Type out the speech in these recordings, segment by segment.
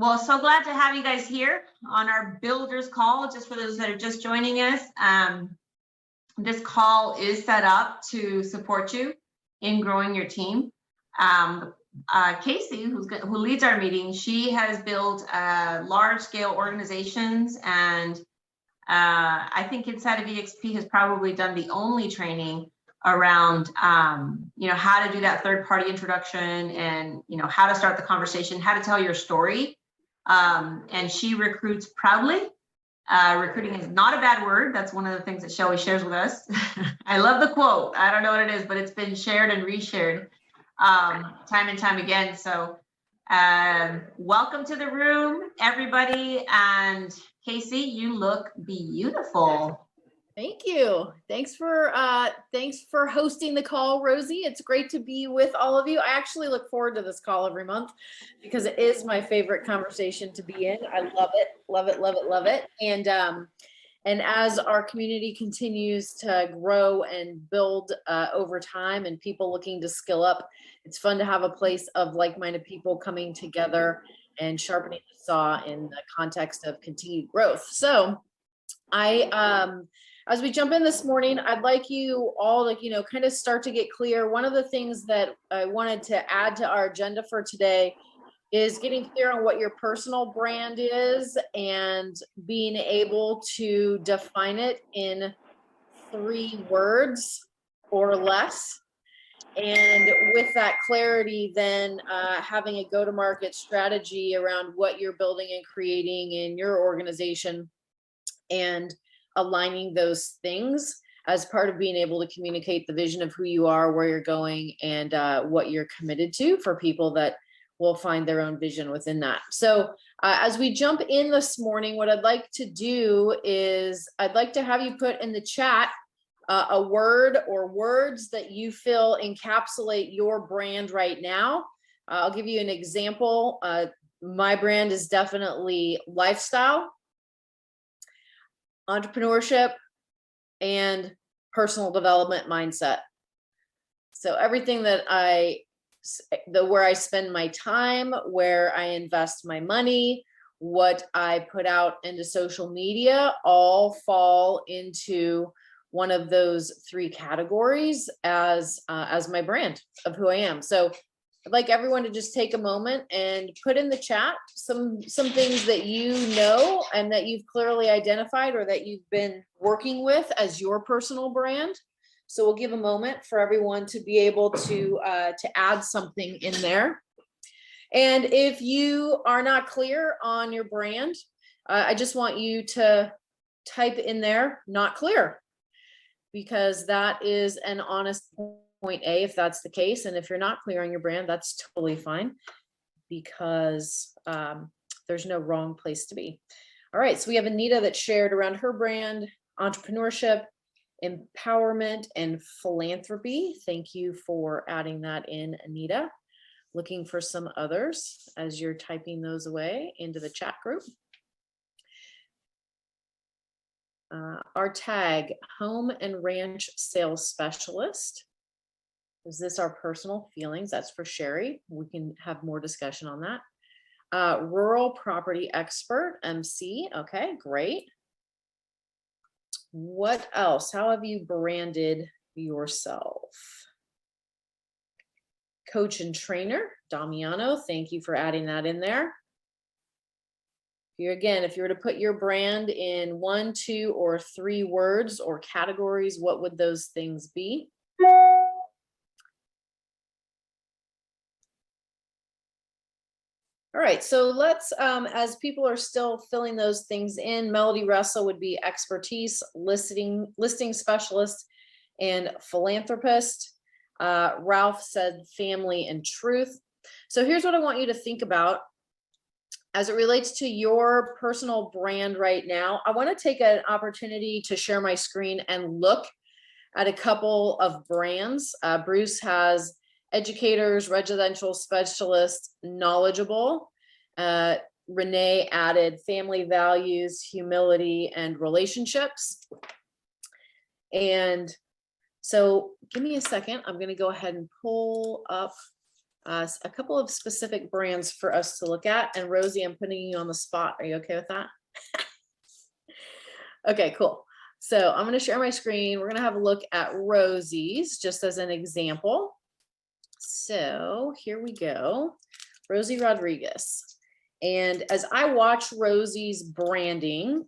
Well, so glad to have you guys here on our builders call. Just for those that are just joining us, this call is set up to support you in growing your team. Casey, who leads our meeting, she has built large-scale organizations, and I think inside of EXP has probably done the only training around how to do that third-party introduction, and how to start the conversation, how to tell your story. And she recruits proudly. Recruiting is not a bad word. That's one of the things that Shelly shares with us. I love the quote. I don't know what it is, but it's been shared and reshared time and time again. So welcome to the room, everybody. And Casey, you look beautiful. Thank you. Thanks for hosting the call, Rosie. It's great to be with all of you. I actually look forward to this call every month because it is my favorite conversation to be in. I love it, love it, love it, love it. And as our community continues to grow and build over time, and people looking to skill up, it's fun to have a place of like-minded people coming together and sharpening the saw in the context of continued growth. So as we jump in this morning, I'd like you all to, kind of start to get clear. One of the things that I wanted to add to our agenda for today is getting clear on what your personal brand is and being able to define it in 3 words or less. And with that clarity, then having a go-to-market strategy around what you're building and creating in your organization, and aligning those things as part of being able to communicate the vision of who you are, where you're going, and what you're committed to for people that will find their own vision within that. So as we jump in this morning, what I'd like to do is I'd like to have you put in the chat a word or words that you feel encapsulate your brand right now. I'll give you an example. My brand is definitely lifestyle, entrepreneurship, and personal development mindset. So everything that where I spend my time, where I invest my money, what I put out into social media, all fall into one of those 3 categories as my brand of who I am. So I'd like everyone to just take a moment and put in the chat some things that you know and that you've clearly identified or that you've been working with as your personal brand. So we'll give a moment for everyone to be able to add something in there. And if you are not clear on your brand, I just want you to type in there, not clear, because that is an honest point A, if that's the case. And if you're not clear on your brand, that's totally fine, because there's no wrong place to be. All right, so we have Anita that shared around her brand, entrepreneurship, empowerment, and philanthropy. Thank you for adding that in, Anita. Looking for some others as you're typing those away into the chat group. Our tag, home and ranch sales specialist. Is this our personal feelings? That's for Sherry. We can have more discussion on that. Rural property expert, MC. Okay, great. What else? How have you branded yourself? Coach and trainer, Damiano. Thank you for adding that in there. If you were to put your brand in 1, 2, or 3 words or categories, what would those things be? All right, so let's, as people are still filling those things in, Melody Russell would be expertise, listing specialist, and philanthropist. Ralph said family and truth. So here's what I want you to think about as it relates to your personal brand right now. I want to take an opportunity to share my screen and look at a couple of brands. Bruce has educators, residential specialists, knowledgeable. Renee added family values, humility, and relationships. And so give me a second. I'm going to go ahead and pull up A couple of specific brands for us to look at. And Rosie, I'm putting you on the spot. Are you okay with that? Okay, cool. So I'm going to share my screen. We're going to have a look at Rosie's just as an example. So here we go. Rosie Rodriguez. And as I watch Rosie's branding,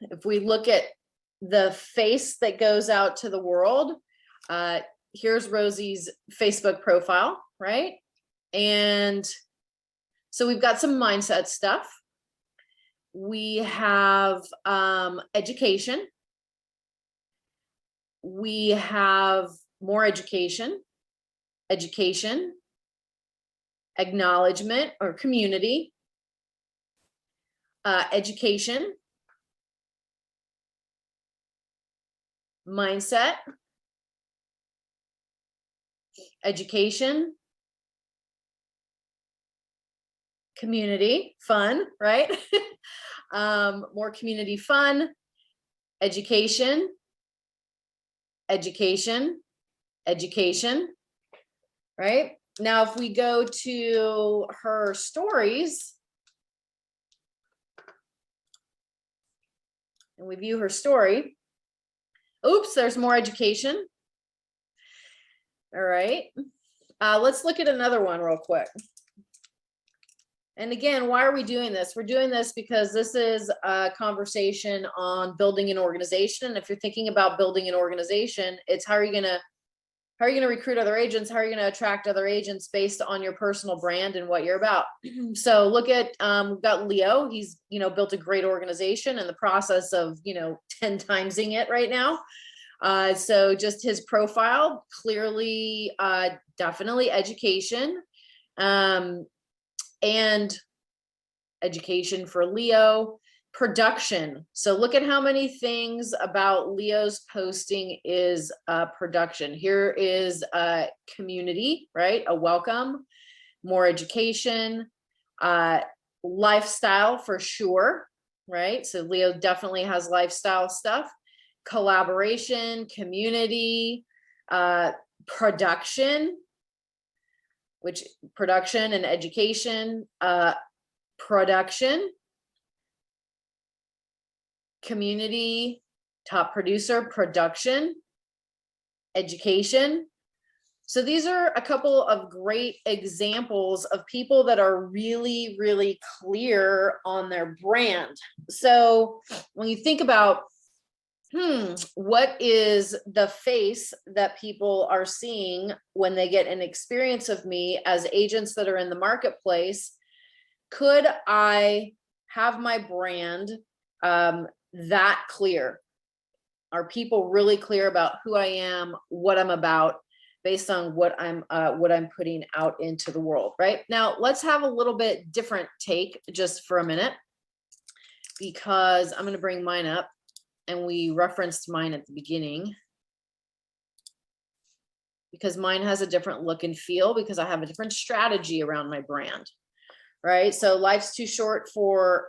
if we look at the face that goes out to the world, here's Rosie's Facebook profile, right? And so we've got some mindset stuff. We have education. We have more education, acknowledgement or community, education, mindset, education, community, fun, right? More community fun, education, right? Now, if we go to her stories and we view her story, oops, there's more education. All right, let's look at another one real quick. And again, why are we doing this? We're doing this because this is a conversation on building an organization. And if you're thinking about building an organization, it's how are you gonna recruit other agents? How are you gonna attract other agents based on your personal brand and what you're about? So look at, we've got Leo. He's, built a great organization in the process of, 10 timesing it right now. So just his profile, clearly, definitely education, and education for Leo. Production. So look at how many things about Leo's posting is production. Here is a community, right? A welcome, more education, lifestyle for sure, right? So Leo definitely has lifestyle stuff, collaboration, community, production, which production and education, production, community, top producer, production, education. So these are a couple of great examples of people that are really, really clear on their brand. So when you think about, what is the face that people are seeing when they get an experience of me as agents that are in the marketplace? Could I have my brand that clear? Are people really clear about who I am, what I'm about, based on what I'm putting out into the world, right? Now, let's have a little bit different take just for a minute, because I'm going to bring mine up, and we referenced mine at the beginning, because mine has a different look and feel, because I have a different strategy around my brand, right? So life's too short for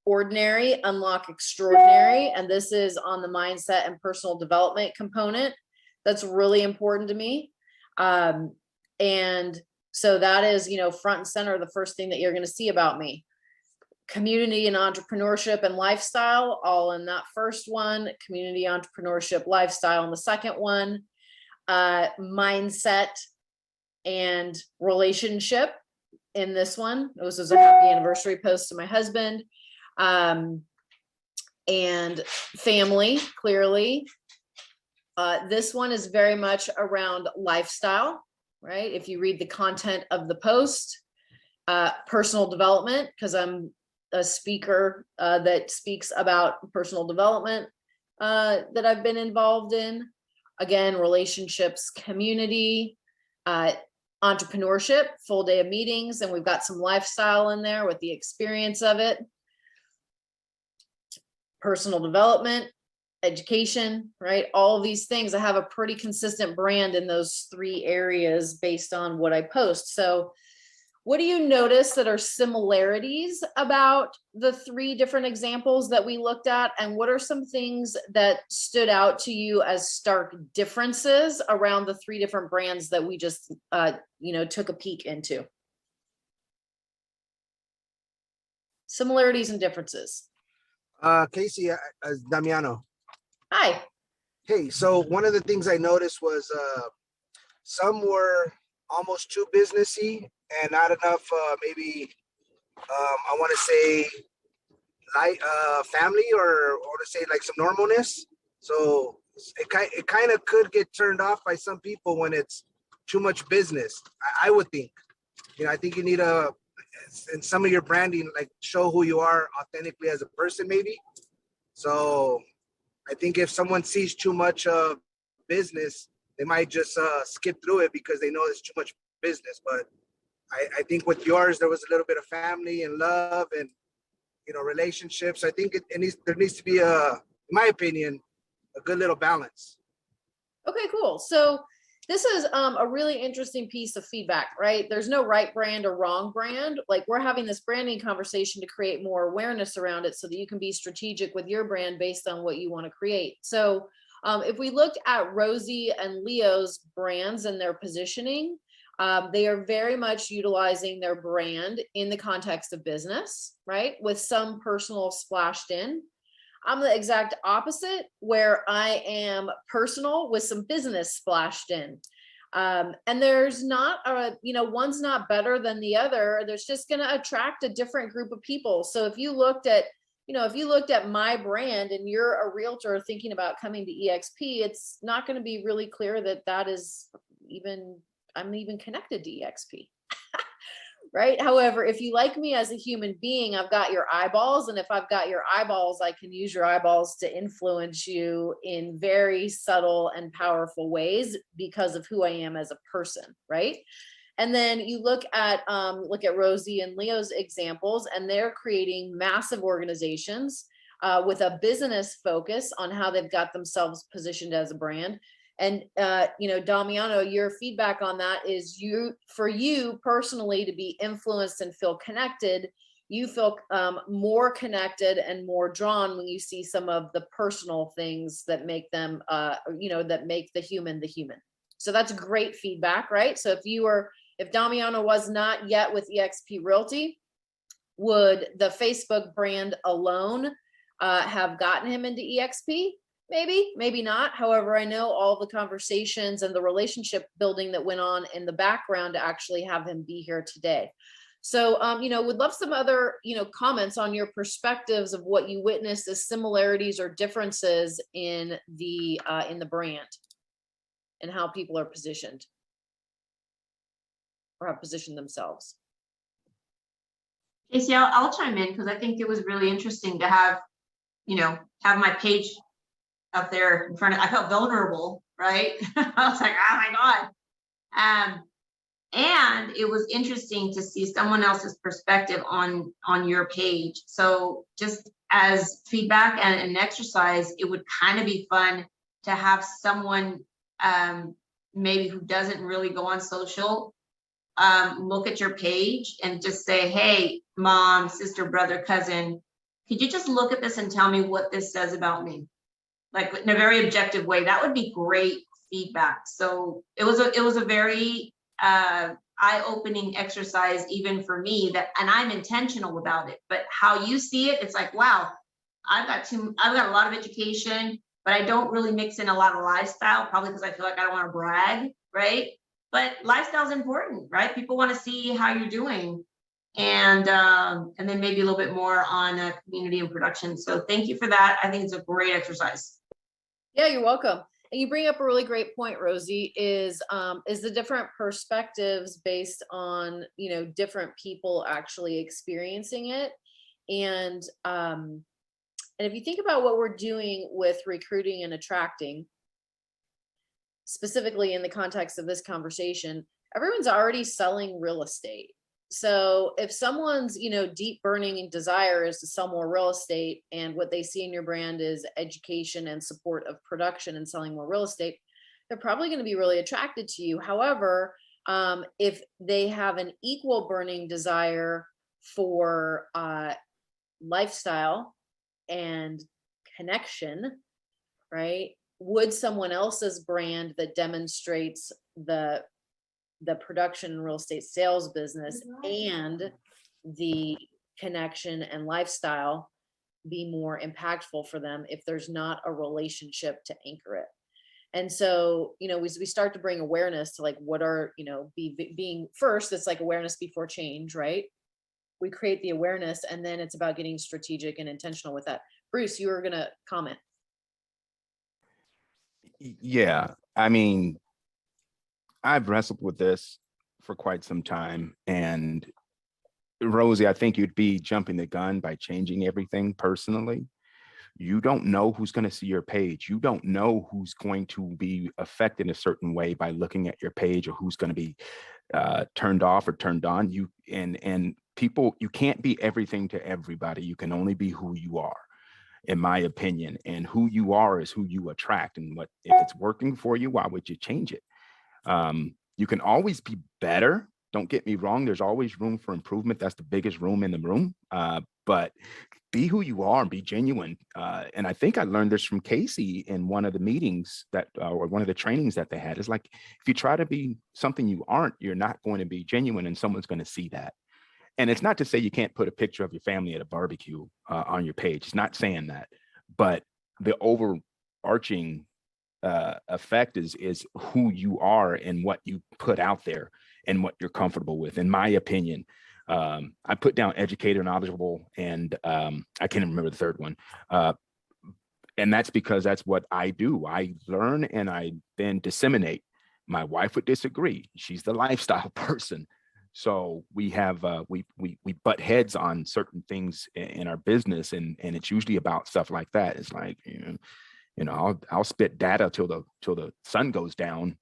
ordinary, unlock extraordinary. And this is on the mindset and personal development component. That's really important to me. And so that is, front and center, the first thing that you're going to see about me. Community and entrepreneurship and lifestyle, all in that first one. Community, entrepreneurship, lifestyle in the second one. Mindset and relationship in this one. This was a happy anniversary post to my husband. And family, clearly. This one is very much around lifestyle, right? If you read the content of the post, personal development, because I'm a speaker that speaks about personal development that I've been involved in. Again, relationships, community, entrepreneurship, full day of meetings, and we've got some lifestyle in there with the experience of it. Personal development, education, right? All of these things, I have a pretty consistent brand in those three areas based on what I post. So What do you notice that are similarities about the 3 different examples that we looked at? And what are some things that stood out to you as stark differences around the 3 different brands that we just, took a peek into? Similarities and differences. Casey, Damiano. Hi. Hey, so one of the things I noticed was some were almost too businessy and not enough, maybe I want to say like family or to say like some normalness. So it kind of could get turned off by some people when it's too much business. I would think, I think you need in some of your branding, like show who you are authentically as a person, maybe. So I think if someone sees too much business, they might just skip through it because they know it's too much business. But I think with yours, there was a little bit of family and love and, relationships. I think there needs to be in my opinion, a good little balance. Okay, cool. So this is a really interesting piece of feedback, right? There's no right brand or wrong brand. Like, we're having this branding conversation to create more awareness around it so that you can be strategic with your brand based on what you want to create. So if we look at Rosie and Leo's brands and their positioning, they are very much utilizing their brand in the context of business, right? With some personal splashed in. I'm the exact opposite, where I am personal with some business splashed in. And there's not one's not better than the other. There's just going to attract a different group of people. So if you looked at my brand and you're a realtor thinking about coming to EXP, it's not going to be really clear that is I'm even connected to EXP. Right? However, if you like me as a human being, I've got your eyeballs. And if I've got your eyeballs, I can use your eyeballs to influence you in very subtle and powerful ways because of who I am as a person, right? And then you look at Rosie and Leo's examples, and they're creating massive organizations with a business focus on how they've got themselves positioned as a brand. And, Damiano, your feedback on that is for you personally to be influenced and feel connected, you feel more connected and more drawn when you see some of the personal things that make them, that make the human the human. So that's great feedback, right? So if Damiano was not yet with eXp Realty, would the Facebook brand alone have gotten him into eXp? Maybe, maybe not. However, I know all the conversations and the relationship building that went on in the background to actually have him be here today. So, would love some other, comments on your perspectives of what you witnessed as similarities or differences in the brand and how people are positioned or have positioned themselves. Casey, I'll chime in because I think it was really interesting to have my page up there in front of, I felt vulnerable, right? I was like, oh my God. And it was interesting to see someone else's perspective on your page. So just as feedback and an exercise, it would kind of be fun to have someone maybe who doesn't really go on social, look at your page and just say, hey, mom, sister, brother, cousin, could you just look at this and tell me what this says about me? Like in a very objective way. That would be great feedback. So it was a very eye-opening exercise even for me, and I'm intentional about it, but how you see it, it's like, wow, I've got a lot of education, but I don't really mix in a lot of lifestyle, probably because I feel like I don't want to brag, right? But lifestyle is important, right? People want to see how you're doing. And then maybe a little bit more on community and production. So thank you for that. I think it's a great exercise. Yeah, you're welcome. And you bring up a really great point, Rosie, is the different perspectives based on, different people actually experiencing it. And if you think about what we're doing with recruiting and attracting, specifically in the context of this conversation, everyone's already selling real estate. So if someone's, deep burning desire is to sell more real estate, and what they see in your brand is education and support of production and selling more real estate, they're probably going to be really attracted to you. However, If they have an equal burning desire for lifestyle and connection, right? Would someone else's brand that demonstrates the production and real estate sales business and the connection and lifestyle be more impactful for them if there's not a relationship to anchor it? And so, you know, we start to bring awareness to like, what are, you know, being first, it's like awareness before change, right? We create the awareness, and then it's about getting strategic and intentional with that. Bruce, you were going to comment. Yeah, I mean, I've wrestled with this for quite some time. And Rosie, I think you'd be jumping the gun by changing everything personally. You don't know who's going to see your page. You don't know who's going to be affected a certain way by looking at your page, or who's going to be turned off or turned on. And people, you can't be everything to everybody. You can only be who you are, in my opinion. And who you are is who you attract. And what if it's working for you, why would you change it? You can always be better. Don't get me wrong. There's always room for improvement. That's the biggest room in the room. But be who you are and be genuine. And I think I learned this from Casey in one of the meetings that, or one of the trainings that they had. Is like, if you try to be something you aren't, you're not going to be genuine, and someone's going to see that. And it's not to say you can't put a picture of your family at a barbecue on your page. It's not saying that, but the overarching effect is who you are and what you put out there and what you're comfortable with, in my opinion. I put down educated, knowledgeable, and I can't even remember the third one. And that's because that's what I do. I learn and I then disseminate. My wife would disagree. She's the lifestyle person. So we have we butt heads on certain things in our business, and it's usually about stuff like that. It's like, I'll spit data till the sun goes down,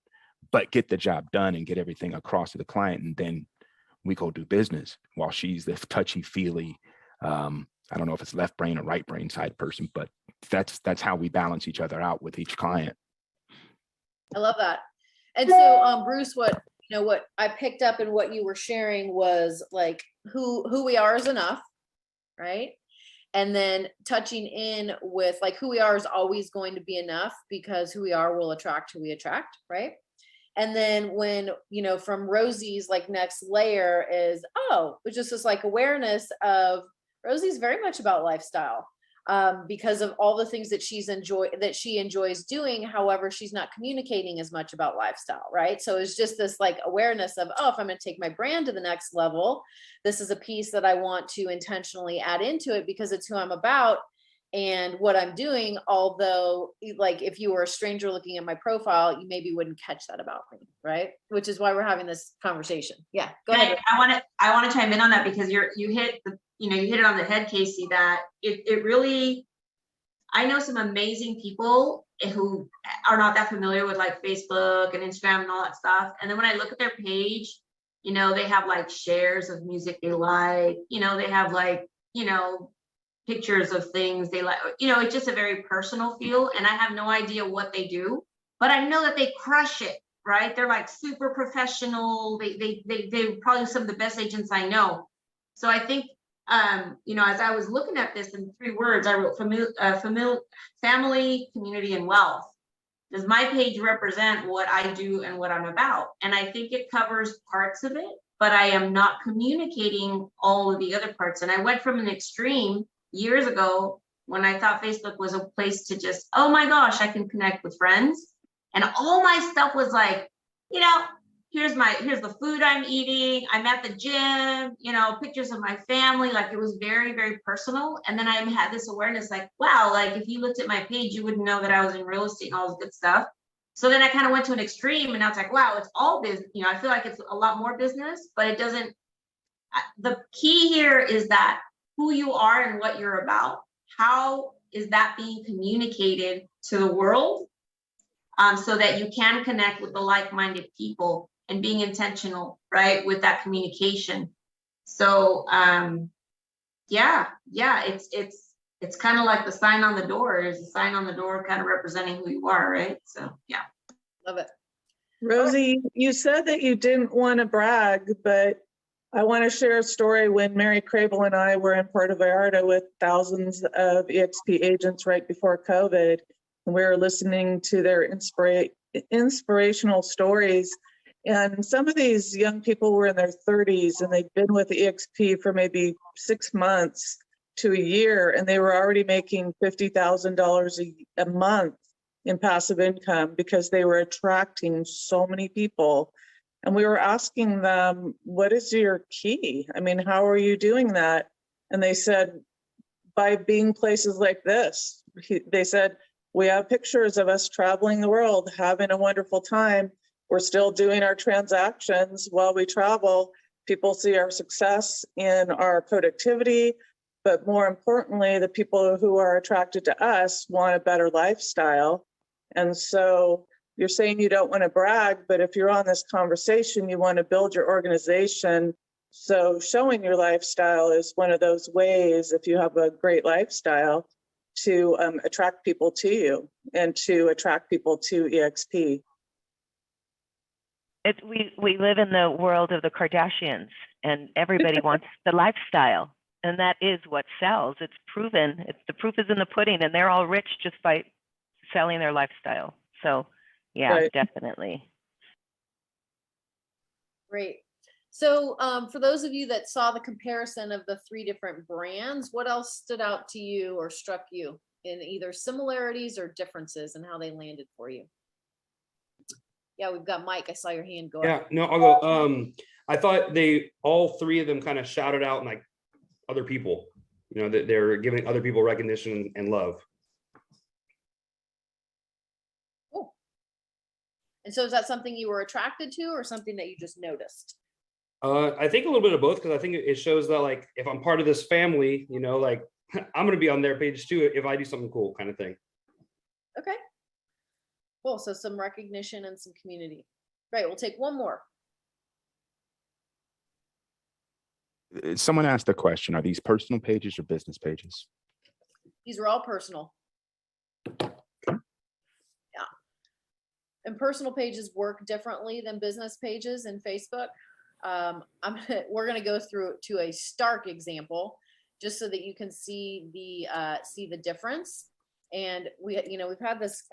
but get the job done and get everything across to the client, and then we go do business, while she's the touchy-feely, I don't know if it's left brain or right brain side person, but that's how we balance each other out with each client. I love that. And so, Bruce, what I picked up in what you were sharing was like who we are is enough, right? And then touching in with like who we are is always going to be enough, because who we are will attract who we attract, right? And then when, from Rosie's like next layer is, it's just this like awareness of Rosie's very much about lifestyle, because of all the things that she enjoys doing. However, she's not communicating as much about lifestyle, right? So it's just this like awareness of, if I'm going to take my brand to the next level, this is a piece that I want to intentionally add into it, because it's who I'm about and what I'm doing. Although, like, if you were a stranger looking at my profile, you maybe wouldn't catch that about me, right? Which is why we're having this conversation. Yeah, go ahead. I want to chime in on that, because you hit it on the head, Casey, that it really, I know some amazing people who are not that familiar with like Facebook and Instagram and all that stuff. And then when I look at their page, they have like shares of music they like, they have like, pictures of things they like, it's just a very personal feel. And I have no idea what they do, but I know that they crush it, right? They're like super professional. They're probably some of the best agents I know. So I think, as I was looking at this in 3 words, I wrote family, community, and wealth. Does my page represent what I do and what I'm about? And I think it covers parts of it, but I am not communicating all of the other parts. And I went from an extreme years ago when I thought Facebook was a place to just, oh my gosh, I can connect with friends. And all my stuff was like, here's the food I'm eating. I'm at the gym, pictures of my family. Like, it was very, very personal. And then I had this awareness, like, wow, like if you looked at my page, you wouldn't know that I was in real estate and all this good stuff. So then I kind of went to an extreme, and now it's like, wow, it's all business. I feel like it's a lot more business, but it doesn't. The key here is that who you are and what you're about, how is that being communicated to the world, so that you can connect with the like-minded people, and being intentional, right, with that communication. So it's kind of like the sign on the door. There's a sign on the door kind of representing who you are, right? So yeah. Love it. Rosie, you said that you didn't want to brag, but I want to share a story when Mary Crable and I were in Puerto Vallarta with thousands of EXP agents right before COVID. And we were listening to their inspirational stories. And some of these young people were in their 30s and they'd been with EXP for maybe 6 months to a year, and they were already making $50,000 a month in passive income because they were attracting so many people. And we were asking them, what is your key? I mean, how are you doing that? And they said, by being places like this. They said, we have pictures of us traveling the world, having a wonderful time. We're still doing our transactions while we travel. People see our success in our productivity, but more importantly, the people who are attracted to us want a better lifestyle. And so you're saying you don't want to brag, but if you're on this conversation, you want to build your organization. So showing your lifestyle is one of those ways, if you have a great lifestyle, to attract people to you and to attract people to EXP. We live in the world of the Kardashians, and everybody wants the lifestyle, and that is what sells. It's proven. The proof is in the pudding, and they're all rich just by selling their lifestyle. So, yeah, Right. definitely. Great. So for those of you that saw the comparison of the 3 different brands, what else stood out to you or struck you in either similarities or differences in how they landed for you? Yeah, we've got Mike. I saw your hand go up. Yeah, no, I'll go. I thought all 3 of them kind of shouted out like other people, you know, that they're giving other people recognition and love. Cool. And so is that something you were attracted to or something that you just noticed? I think a little bit of both, because I think it shows that like if I'm part of this family, you know, like I'm gonna be on their page too if I do something cool, kind of thing. Okay. Cool. So some recognition and some community. Great. We'll take one more. Someone asked the question, are these personal pages or business pages? These are all personal. Yeah. And personal pages work differently than business pages in Facebook. We're going to go through to a stark example just so that you can see the difference. And we've had this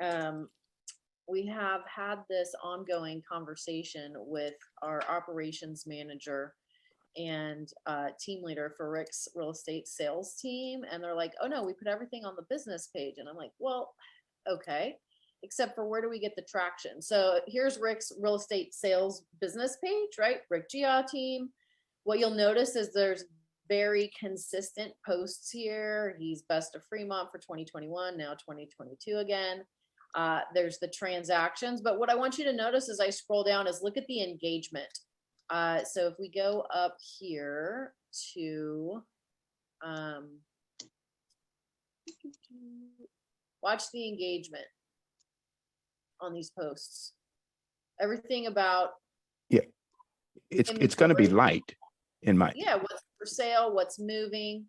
we have had this ongoing conversation with our operations manager and team leader for Rick's real estate sales team. And they're like, oh no, we put everything on the business page. And I'm like, well, okay, except for where do we get the traction? So here's Rick's real estate sales business page, right? Rick Gia team. What you'll notice is there's very consistent posts here. He's best of Fremont for 2021, now 2022 again. There's the transactions, but what I want you to notice as I scroll down is look at the engagement. So if we go up here to watch the engagement on these posts. Everything about It's going to be light in my what's for sale, what's moving.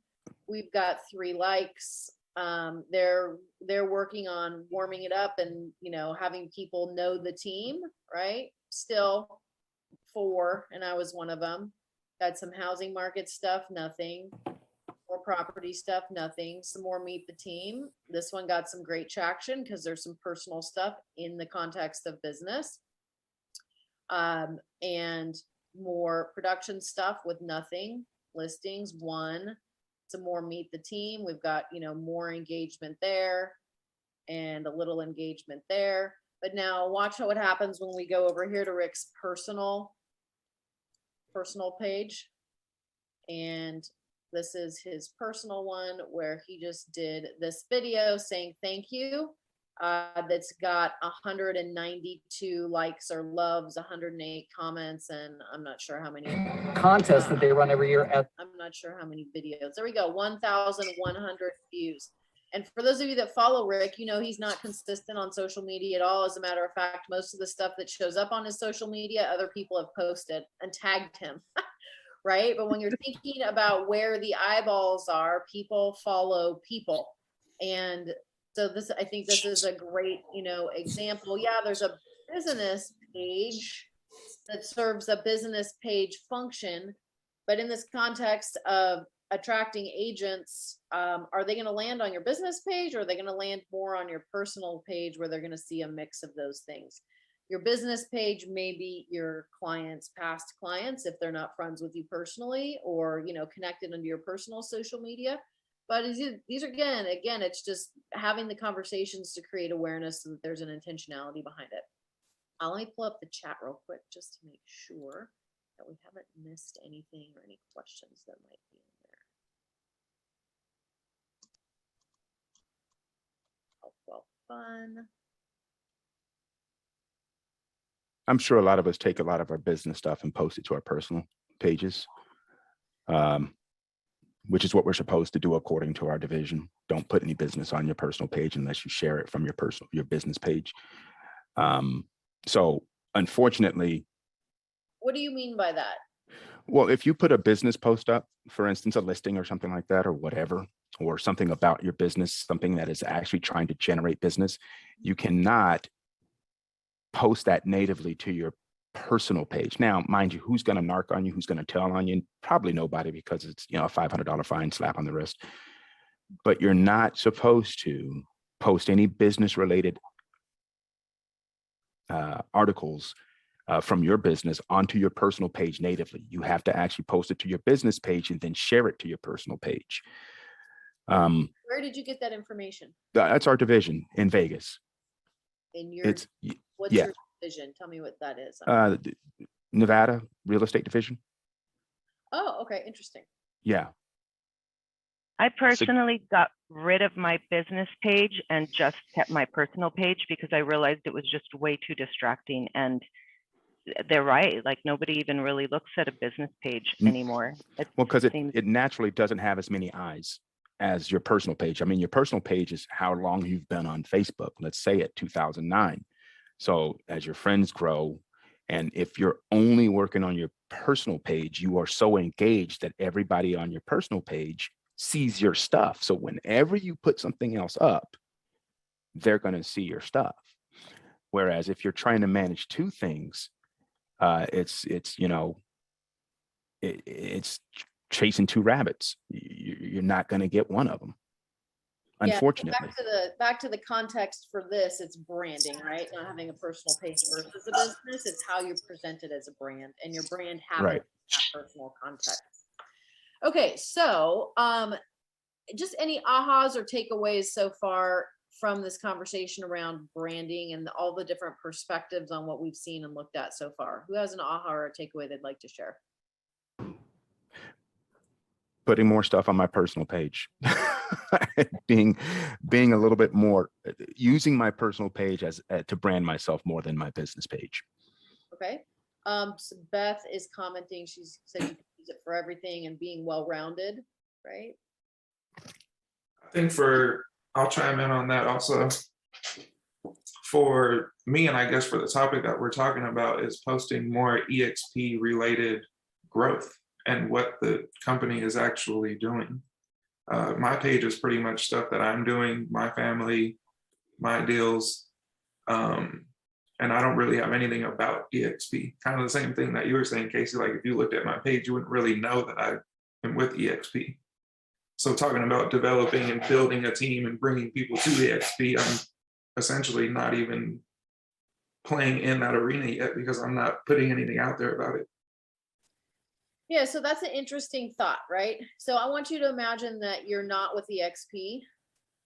We've got 3 likes. They're working on warming it up and having people know the team, right? Still 4, and I was one of them. Got some housing market stuff, nothing. More property stuff, nothing. Some more meet the team. This one got some great traction because there's some personal stuff in the context of business. And more production stuff with nothing. Listings 1. Some more meet the team. We've got more engagement there and a little engagement there. But now watch what happens when we go over here to Rick's personal page. And this is his personal one where he just did this video saying thank you. That's got 192 likes or loves, 108 comments, and I'm not sure how many contests that they run every year at. I'm not sure how many videos. There we go, 1,100 views. And for those of you that follow Rick, he's not consistent on social media at all. As a matter of fact, most of the stuff that shows up on his social media, other people have posted and tagged him. Right? But when you're thinking about where the eyeballs are, people follow people. And so I think this is a great, example. Yeah, there's a business page that serves a business page function. But in this context of attracting agents, are they going to land on your business page, or are they going to land more on your personal page where they're going to see a mix of those things? Your business page may be your clients, past clients, if they're not friends with you personally, or, you know, connected under your personal social media. But these are, again, it's just having the conversations to create awareness so that there's an intentionality behind it. Let me pull up the chat real quick just to make sure that we haven't missed anything or any questions that might be in there. Health, wealth, fun. I'm sure a lot of us take a lot of our business stuff and post it to our personal pages, which is what we're supposed to do according to our division. Don't put any business on your personal page unless you share it from your business page. So unfortunately. What do you mean by that? Well, if you put a business post up, for instance, a listing or something like that, or whatever, or something about your business, something that is actually trying to generate business, you cannot post that natively to your personal page. Now, mind you, who's going to narc on you? Who's going to tell on you? Probably nobody, because it's, you know, a $500 fine, slap on the wrist. But you're not supposed to post any business related articles from your business onto your personal page natively. You have to actually post it to your business page and then share it to your personal page. Where did you get that information? That's our division in Vegas. In your, what's yeah. your division? Tell me what that is. Nevada real estate division. Oh, okay, interesting. Yeah. I personally got rid of my business page and just kept my personal page because I realized it was just way too distracting. And they're right. Like, nobody even really looks at a business page anymore. Well, because it naturally doesn't have as many eyes as your personal page. I mean, your personal page is how long you've been on Facebook. Let's say at 2009. So as your friends grow, and if you're only working on your personal page, you are so engaged that everybody on your personal page sees your stuff. So whenever you put something else up, they're going to see your stuff. Whereas if you're trying to manage two things, it's chasing two rabbits. You're not going to get one of them, unfortunately. Back to the context for this, it's branding, right? Not having a personal page versus a business. It's how you present it as a brand, and your brand has that personal context. Okay, so just any ahas or takeaways so far from this conversation around branding and all the different perspectives on what we've seen and looked at so far? Who has an aha or a takeaway they'd like to share? Putting more stuff on my personal page, being a little bit more, using my personal page as to brand myself more than my business page. Okay. So Beth is commenting. She said you can use it for everything and being well-rounded, right? I think I'll chime in on that also. For me, and I guess for the topic that we're talking about, is posting more EXP related growth and what the company is actually doing. My page is pretty much stuff that I'm doing, my family, my deals, and I don't really have anything about EXP. Kind of the same thing that you were saying, Casey, like if you looked at my page, you wouldn't really know that I am with EXP. So talking about developing and building a team and bringing people to EXP, I'm essentially not even playing in that arena yet because I'm not putting anything out there about it. Yeah, so that's an interesting thought, right? So I want you to imagine that you're not with EXP.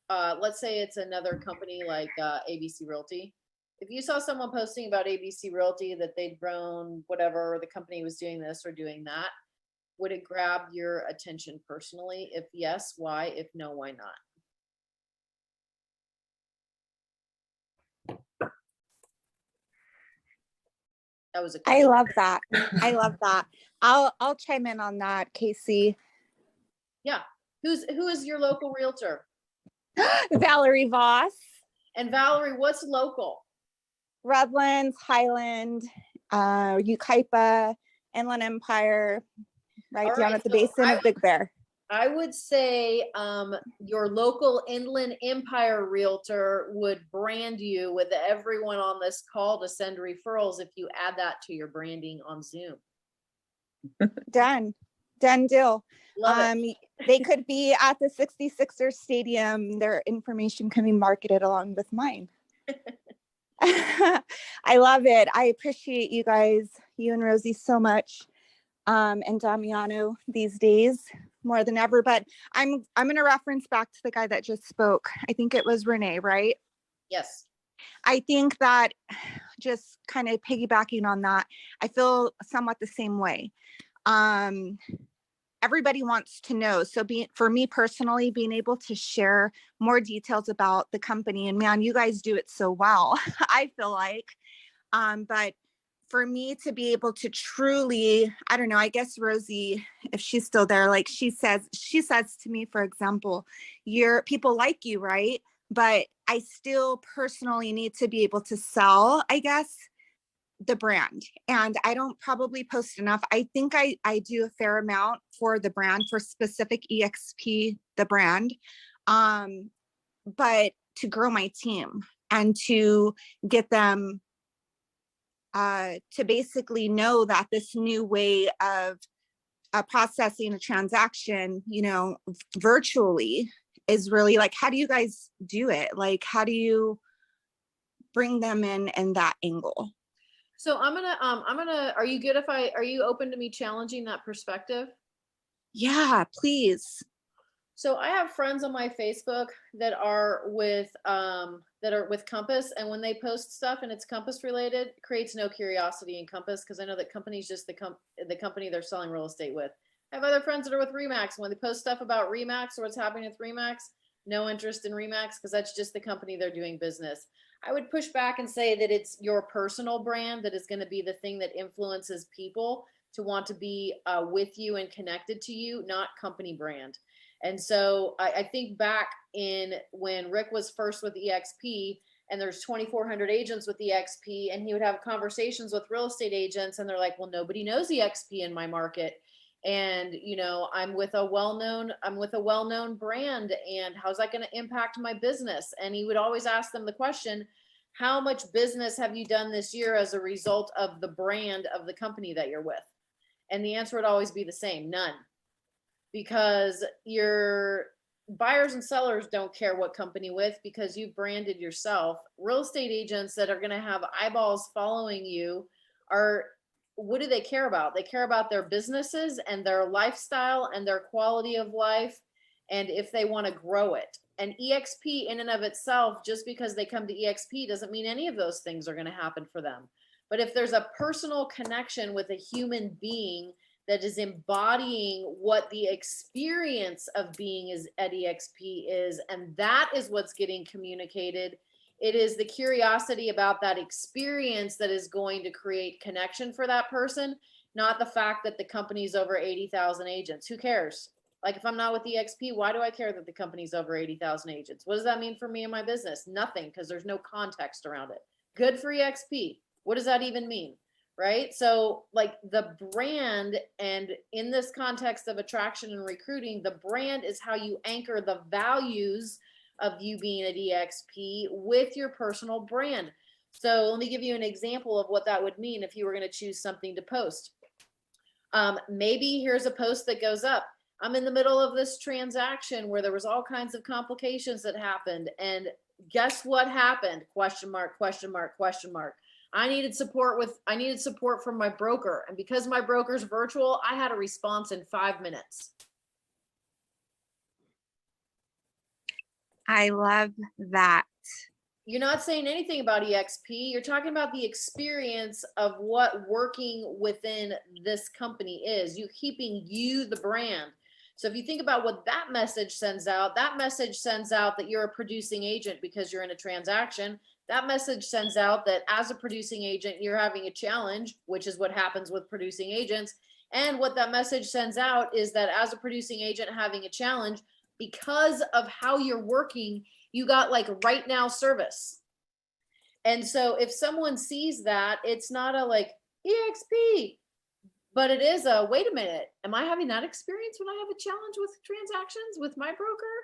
Let's say it's another company like ABC Realty. If you saw someone posting about ABC Realty that they'd grown, whatever, the company was doing this or doing that, would it grab your attention personally? If yes, why? If no, why not? That was a question. I love that. I love that. I'll chime in on that, Casey. Yeah. Who is your local realtor? Valerie Voss. And Valerie, what's local? Redlands, Highland, Ukaipa, Inland Empire, right down at the basin of Big Bear. I would say your local Inland Empire realtor would brand you with everyone on this call to send referrals if you add that to your branding on Zoom. Done deal. Love it. They could be at the 66ers stadium. Their information can be marketed along with mine. I love it. I appreciate you guys, you and Rosie, so much. And Damiano these days more than ever. But I'm going to reference back to the guy that just spoke. I think it was Renee, right? Yes. I think that just kind of piggybacking on that, I feel somewhat the same way. Everybody wants to know. So for me personally, being able to share more details about the company, and man, you guys do it so well, I feel like. But for me to be able to truly, I don't know, I guess Rosie, if she's still there, like she says to me, for example, people like you, right? But I still personally need to be able to sell, I guess, the brand. And I don't probably post enough. I think I do a fair amount for the brand, for specific EXP, the brand. But to grow my team and to get them to basically know that this new way of processing a transaction, virtually is really like, how do you guys do it? Like, how do you bring them in that angle? So I'm gonna, are you open to me challenging that perspective? Yeah, please. So I have friends on my Facebook that are with Compass, and when they post stuff and it's Compass related, it creates no curiosity in Compass, because I know that company's just the company they're selling real estate with. I have other friends that are with Remax. When they post stuff about Remax or what's happening with Remax, no interest in Remax, because that's just the company they're doing business. I would push back and say that it's your personal brand that is going to be the thing that influences people to want to be with you and connected to you, not company brand. And so I think back in when Rick was first with EXP, and there's 2,400 agents with EXP, and he would have conversations with real estate agents, and they're like, well, nobody knows EXP in my market. And, I'm with a well-known brand, and how's that going to impact my business? And he would always ask them the question, how much business have you done this year as a result of the brand of the company that you're with? And the answer would always be the same, none. Because your buyers and sellers don't care what company with, because you've branded yourself. Real estate agents that are going to have eyeballs following you what do they care about? They care about their businesses and their lifestyle and their quality of life, and if they want to grow it. And EXP in and of itself, just because they come to EXP doesn't mean any of those things are going to happen for them. But if there's a personal connection with a human being that is embodying what the experience of being is at EXP is, and that is what's getting communicated. It is the curiosity about that experience that is going to create connection for that person, not the fact that the company's over 80,000 agents. Who cares? Like, if I'm not with EXP, why do I care that the company's over 80,000 agents? What does that mean for me and my business? Nothing, because there's no context around it. Good for EXP. What does that even mean? Right? So like the brand, and in this context of attraction and recruiting, the brand is how you anchor the values of you being at EXP with your personal brand. So let me give you an example of what that would mean if you were going to choose something to post. Maybe here's a post that goes up. I'm in the middle of this transaction where there was all kinds of complications that happened. And guess what happened? Question mark, question mark, question mark. I needed support from my broker. And because my broker's virtual, I had a response in 5 minutes. I love that. You're not saying anything about EXP. You're talking about the experience of what working within this company is. You keeping you the brand. So if you think about what that message sends out that you're a producing agent because you're in a transaction. That message sends out that as a producing agent, you're having a challenge, which is what happens with producing agents. And what that message sends out is that as a producing agent having a challenge, because of how you're working, you got like right now service. And so if someone sees that, it's not a like EXP, But it is a, wait a minute, am I having that experience when I have a challenge with transactions with my broker?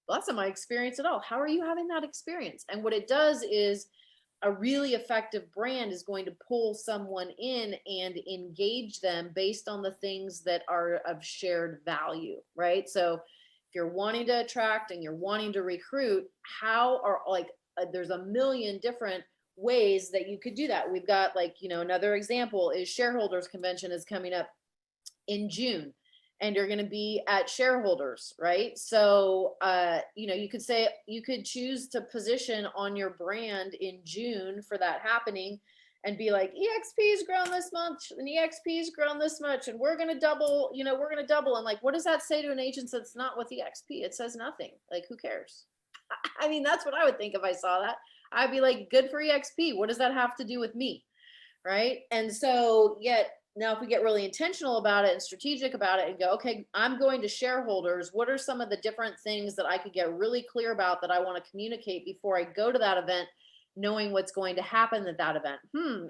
Well, that's not my experience at all. How are you having that experience? And what it does is a really effective brand is going to pull someone in and engage them based on the things that are of shared value, right? So if you're wanting to attract and you're wanting to recruit, how are like, there's a million different ways that you could do that. We've got like, you know, another example is shareholders convention is coming up in June, and you're going to be at shareholders, right? So, you know, you could say, you could choose to position on your brand in June for that happening and be like, EXP's grown this much and EXP's grown this much, and we're going to double, you know, we're going to double. And like, what does that say to an agent that's not with EXP? It says nothing. Like, who cares? I mean, that's what I would think if I saw that. I'd be like, good for EXP. What does that have to do with me? Right. And so yet now if we get really intentional about it and strategic about it and go, okay, I'm going to shareholders. What are some of the different things that I could get really clear about that I want to communicate before I go to that event, knowing what's going to happen at that event?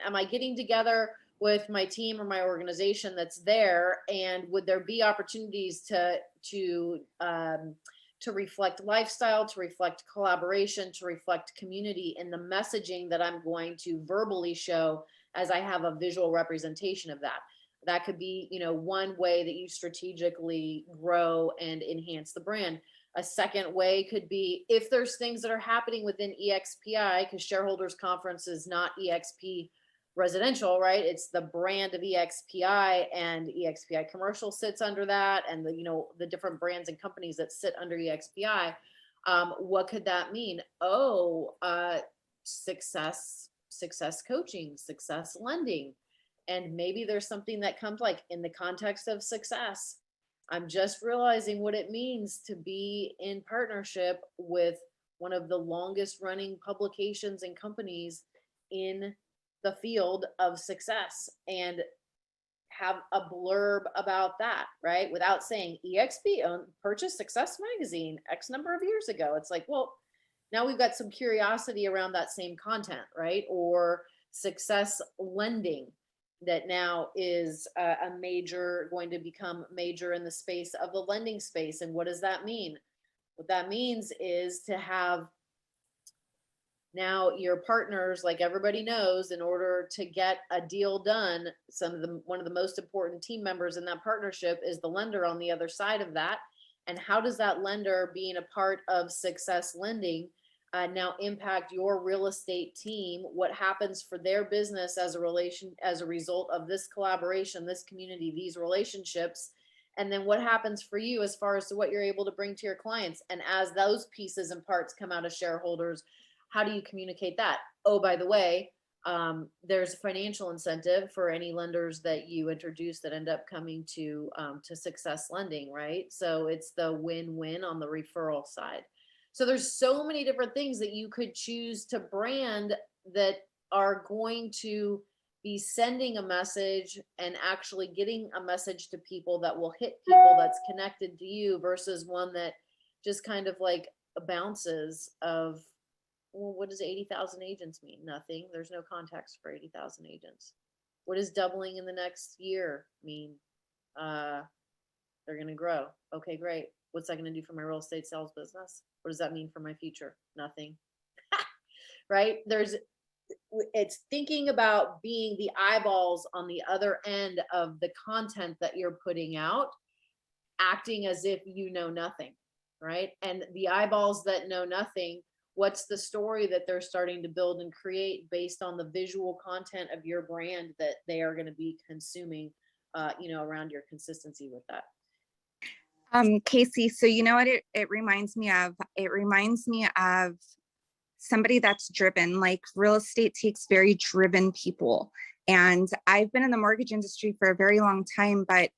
Am I getting together with my team or my organization that's there? And would there be opportunities to reflect lifestyle, to reflect collaboration, to reflect community in the messaging that I'm going to verbally show as I have a visual representation of that? That could be, you know, one way that you strategically grow and enhance the brand. A second way could be if there's things that are happening within EXPI, because shareholders conference is not EXP residential, right? It's the brand of EXPI, and EXPI commercial sits under that, and the, you know, the different brands and companies that sit under EXPI. What could that mean? Success coaching, success lending. And maybe there's something that comes like in the context of success. I'm just realizing what it means to be in partnership with one of the longest running publications and companies in the field of success, and have a blurb about that, right? Without saying EXP purchased Success Magazine X number of years ago. It's like, well, now we've got some curiosity around that same content, right? Or success lending that now is going to become major in the space of the lending space. And what does that mean? What that means is to have now your partners, like everybody knows, in order to get a deal done, one of the most important team members in that partnership is the lender on the other side of that. And how does that lender being a part of success lending now impact your real estate team? What happens for their business as a result of this collaboration, this community, these relationships? And then what happens for you as far as to what you're able to bring to your clients? And as those pieces and parts come out of shareholders, how do you communicate that? Oh, by the way, there's a financial incentive for any lenders that you introduce that end up coming to success lending, right? So it's the win-win on the referral side. So there's so many different things that you could choose to brand that are going to be sending a message and actually getting a message to people that will hit people that's connected to you, versus one that just kind of like bounces of, well, what does 80,000 agents mean? Nothing. There's no context for 80,000 agents. What does doubling in the next year mean? They're going to grow. Okay, great. What's that going to do for my real estate sales business? What does that mean for my future? Nothing. Right? It's thinking about being the eyeballs on the other end of the content that you're putting out, acting as if you know nothing, right? And the eyeballs that know nothing, what's the story that they're starting to build and create based on the visual content of your brand that they are going to be consuming, around your consistency with that? Casey, so you know what it reminds me of? It reminds me of somebody that's driven. Like, real estate takes very driven people. And I've been in the mortgage industry for a very long time, but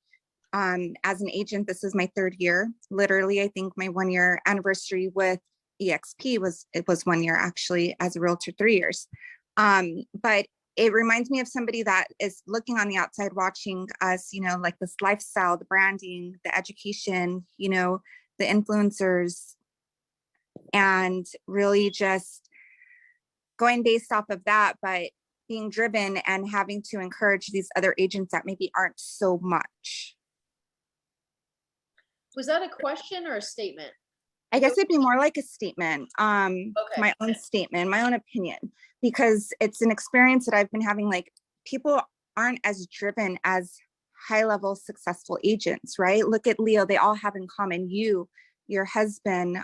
as an agent, this is my third year. Literally, I think my 1-year anniversary with EXP was 1 year, actually, as a realtor, 3 years. But it reminds me of somebody that is looking on the outside, watching us, like this lifestyle, the branding, the education, the influencers, and really just going based off of that. But, being driven and having to encourage these other agents that maybe aren't so much. Was that a question or a statement? I guess it'd be more like a statement, Okay. my own statement, my own opinion, because it's an experience that I've been having. Like, people aren't as driven as high level successful agents, right? Look at Leo, they all have in common, you, your husband,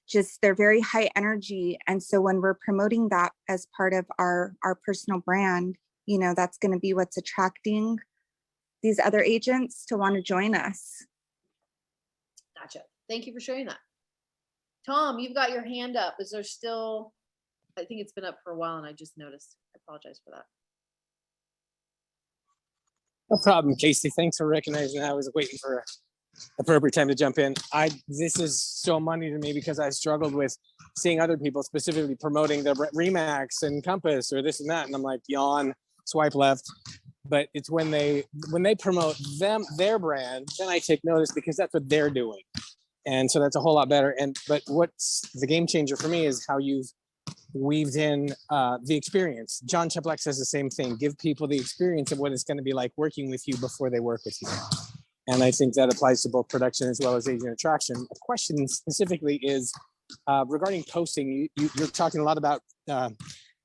just they're very high energy. And so when we're promoting that as part of our personal brand, you know, that's going to be what's attracting these other agents to want to join us. Gotcha. Thank you for sharing that. Tom, you've got your hand up. Is there still, I think it's been up for a while and I just noticed. I apologize for that. No problem, Casey. Thanks for recognizing that. I was waiting for appropriate time to jump in. This is so money to me because I struggled with seeing other people specifically promoting the Remax and Compass or this and that. And I'm like, yawn, swipe left. But it's when they promote their brand, then I take notice because that's what they're doing. And so that's a whole lot better. But what's the game changer for me is how you've weaved in the experience. John Cheplack says the same thing. Give people the experience of what it's going to be like working with you before they work with you. And I think that applies to both production as well as agent attraction. The question specifically is regarding posting. You're talking a lot about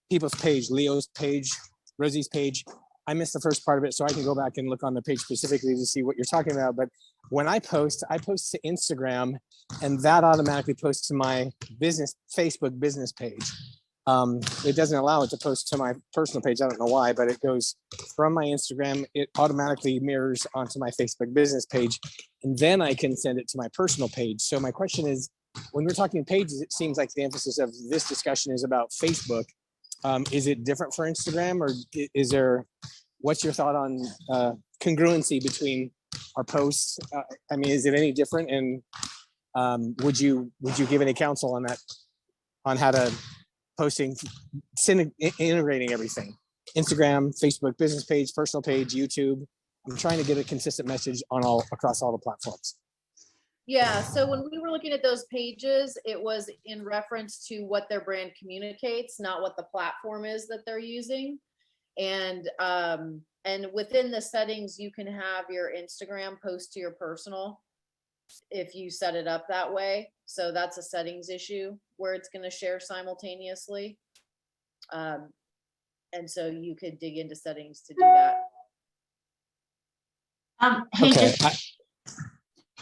people's page, Leo's page, Rosie's page. I missed the first part of it, so I can go back and look on the page specifically to see what you're talking about. But when I post to Instagram, and that automatically posts to my Facebook business page. It doesn't allow it to post to my personal page. I don't know why, but it goes from my Instagram. It automatically mirrors onto my Facebook business page, and then I can send it to my personal page. So my question is, when we're talking pages, it seems like the emphasis of this discussion is about Facebook. Is it different for Instagram, or what's your thought on congruency between our posts? I mean, is it any different? And would you give any counsel on that, on how to posting, integrating everything? Instagram, Facebook business page, personal page, YouTube. I'm trying to get a consistent message across all the platforms. Yeah, so when we were looking at those pages, it was in reference to what their brand communicates, not what the platform is that they're using. And within the settings, you can have your Instagram post to your personal if you set it up that way. So that's a settings issue where it's going to share simultaneously. And so you could dig into settings to do that. Hey, Okay. just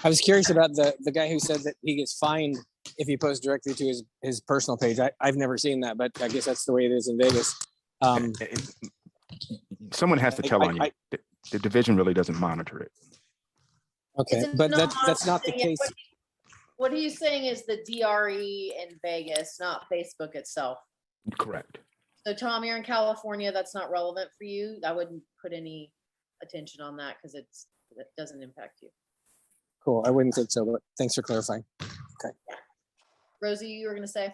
I was curious about the guy who said that he gets fined if he posts directly to his personal page. I've never seen that, but I guess that's the way it is in Vegas. Someone has to tell on you. The division really doesn't monitor it. Okay, but that's not the case. What he's saying is the DRE in Vegas, not Facebook itself. Correct. So Tom, you're in California. That's not relevant for you. I wouldn't put any attention on that because it doesn't impact you. Cool. I wouldn't think so, but thanks for clarifying. Okay. Rosie, you were going to say?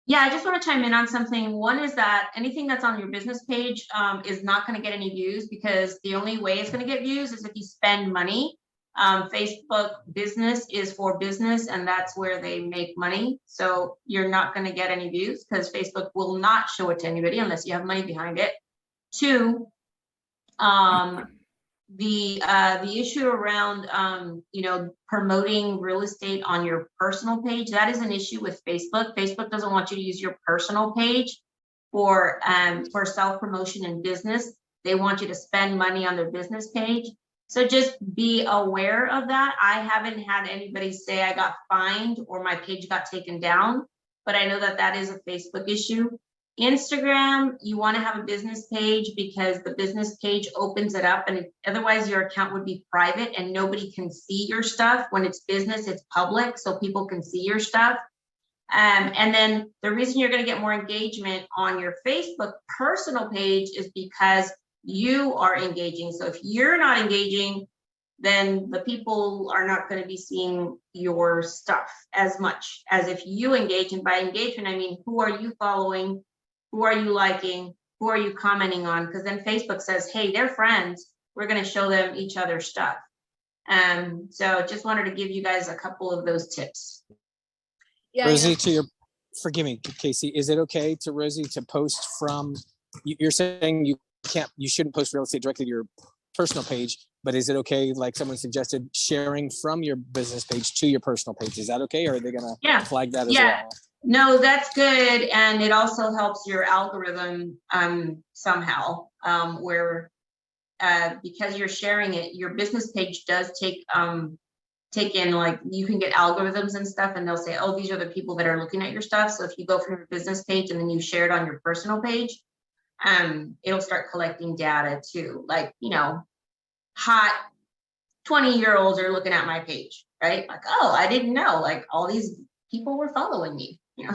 Yeah, I just want to chime in on something. One is that anything that's on your business page is not going to get any views, because the only way it's going to get views is if you spend money. Facebook business is for business, and that's where they make money. So you're not going to get any views because Facebook will not show it to anybody unless you have money behind it. Two, the issue around promoting real estate on your personal page, that is an issue with Facebook. Facebook doesn't want you to use your personal page for self-promotion in business. They want you to spend money on their business page. So just be aware of that. I haven't had anybody say I got fined or my page got taken down, but I know that is a Facebook issue. Instagram, you want to have a business page because the business page opens it up, and otherwise your account would be private and nobody can see your stuff. When it's business, it's public, so people can see your stuff. And then the reason you're going to get more engagement on your Facebook personal page is because you are engaging. So if you're not engaging, then the people are not going to be seeing your stuff as much as if you engage. And by engagement, I mean, who are you following? Who are you liking? Who are you commenting on? Because then Facebook says, hey, they're friends. We're going to show them each other's stuff. So just wanted to give you guys a couple of those tips. Yeah, Rosie, forgive me, Casey, is it okay to Rosie to post from you're saying you shouldn't post real estate directly to your personal page, but is it okay, like someone suggested, sharing from your business page to your personal page? Is that okay, or are they gonna flag that as well? No, that's good. And it also helps your algorithm somehow, where because you're sharing it, your business page does take in, like, you can get algorithms and stuff, and they'll say, oh, these are the people that are looking at your stuff. So if you go from your business page and then you share it on your personal page, it'll start collecting data too. Like, hot 20-year-olds are looking at my page, right? Like, oh, I didn't know, like, all these people were following me. Yeah,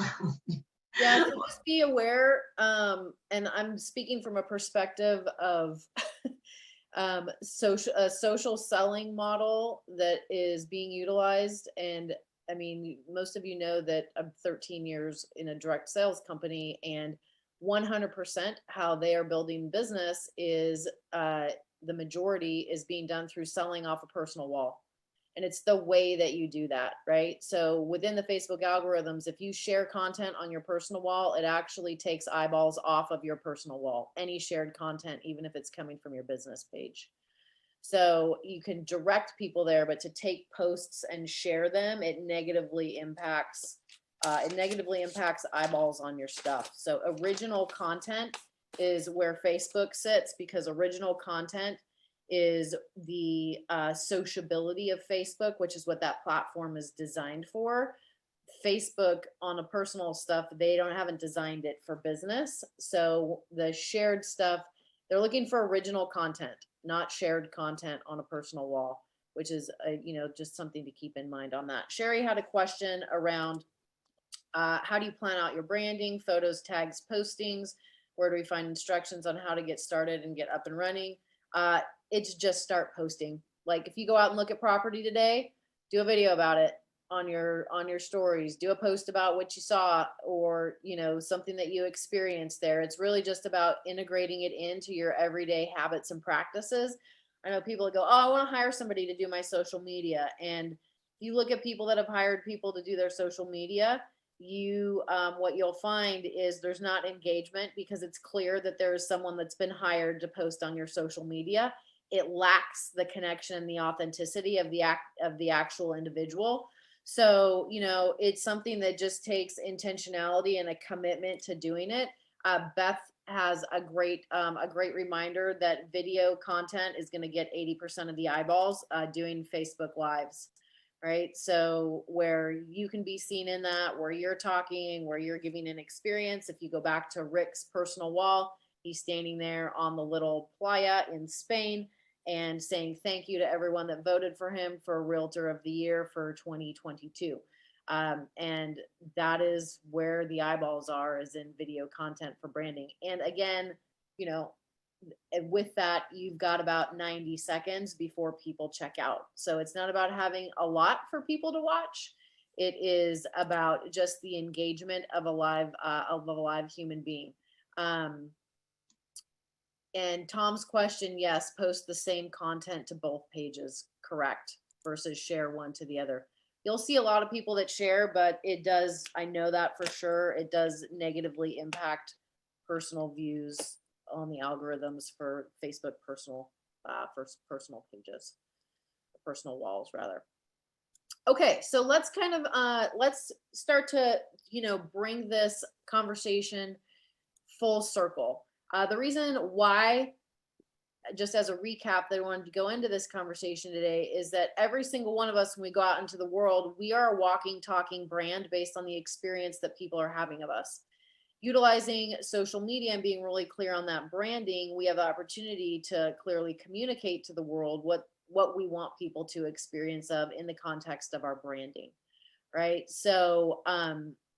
so just be aware, and I'm speaking from a perspective of a social selling model that is being utilized. And I mean, most of you know that I'm 13 years in a direct sales company, and 100% how they are building business is the majority is being done through selling off a personal wall. And it's the way that you do that, right? So within the Facebook algorithms, if you share content on your personal wall, it actually takes eyeballs off of your personal wall, any shared content, even if it's coming from your business page. So you can direct people there, but to take posts and share them, it negatively impacts eyeballs on your stuff. So original content is where Facebook sits, because original content is the sociability of Facebook, which is what that platform is designed for. Facebook on a personal stuff, they haven't designed it for business. So the shared stuff, they're looking for original content, not shared content on a personal wall, which is just something to keep in mind on that. Sherry had a question around how do you plan out your branding, photos, tags, postings? Where do we find instructions on how to get started and get up and running? It's just start posting. Like, if you go out and look at property today, do a video about it on your stories, do a post about what you saw, or something that you experienced there. It's really just about integrating it into your everyday habits and practices. I know people that go, oh, I want to hire somebody to do my social media. And if you look at people that have hired people to do their social media, what you'll find is there's not engagement, because it's clear that there is someone that's been hired to post on your social media. It lacks the connection and the authenticity of the actual individual. So, it's something that just takes intentionality and a commitment to doing it. Beth has a great reminder that video content is going to get 80% of the eyeballs doing Facebook Lives. Right? So where you can be seen in that, where you're talking, where you're giving an experience. If you go back to Rick's personal wall, he's standing there on the little playa in Spain and saying thank you to everyone that voted for him for Realtor of the Year for 2022. And that is where the eyeballs are, is in video content for branding. And again, with that, you've got about 90 seconds before people check out. So it's not about having a lot for people to watch. It is about just the engagement of a live human being. And Tom's question, yes, post the same content to both pages, correct, versus share one to the other. You'll see a lot of people that share, but it does, I know that for sure, it does negatively impact personal views on the algorithms for Facebook personal pages, personal walls rather. Okay, so let's kind of let's start to bring this conversation full circle. The reason why, just as a recap, that I wanted to go into this conversation today is that every single one of us, when we go out into the world, we are a walking, talking brand based on the experience that people are having of us. Utilizing social media and being really clear on that branding, we have the opportunity to clearly communicate to the world what we want people to experience of in the context of our branding, right? So,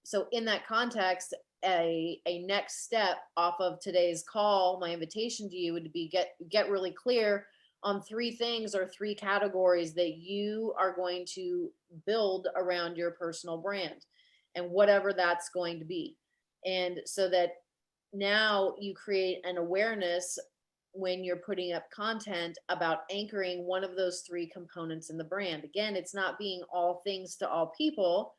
so in that context, a next step off of today's call, my invitation to you would be get really clear on 3 things or 3 categories that you are going to build around your personal brand, and whatever that's going to be. And so that now you create an awareness when you're putting up content about anchoring one of those 3 components in the brand. Again, it's not being all things to all people.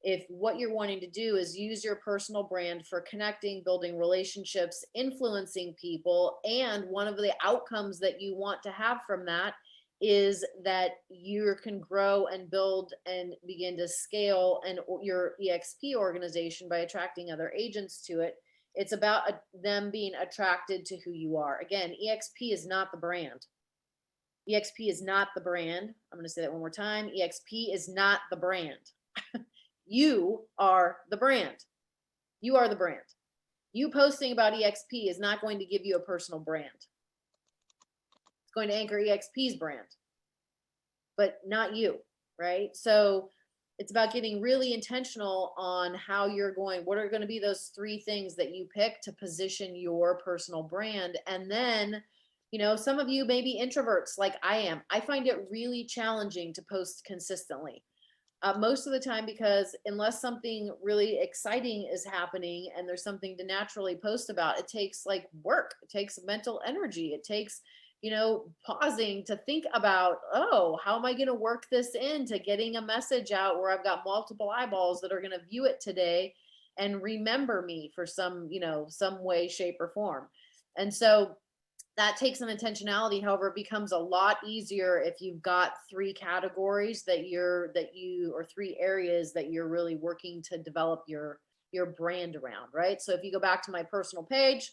if what you're wanting to do is use your personal brand for connecting, building relationships, influencing people, and one of the outcomes that you want to have from that is that you can grow and build and begin to scale and your EXP organization by attracting other agents to it. It's about them being attracted to who you are. Again, EXP is not the brand. EXP is not the brand. I'm going to say that one more time. EXP is not the brand. You are the brand. You are the brand. You posting about EXP is not going to give you a personal brand. It's going to anchor EXP's brand, but not you, right? So it's about getting really intentional on how you're going, what are going to be those 3 things that you pick to position your personal brand. And then, you know, some of you may be introverts like I am. I find it really challenging to post consistently. Most of the time, because unless something really exciting is happening and there's something to naturally post about, it takes like work, it takes mental energy, it takes, you know, pausing to think about, oh, how am I going to work this into getting a message out where I've got multiple eyeballs that are going to view it today and remember me for some, you know, some way, shape, or form. And so that takes some intentionality. However, it becomes a lot easier if you've got 3 categories or 3 areas that you're really working to develop your brand around, right? So if you go back to my personal page,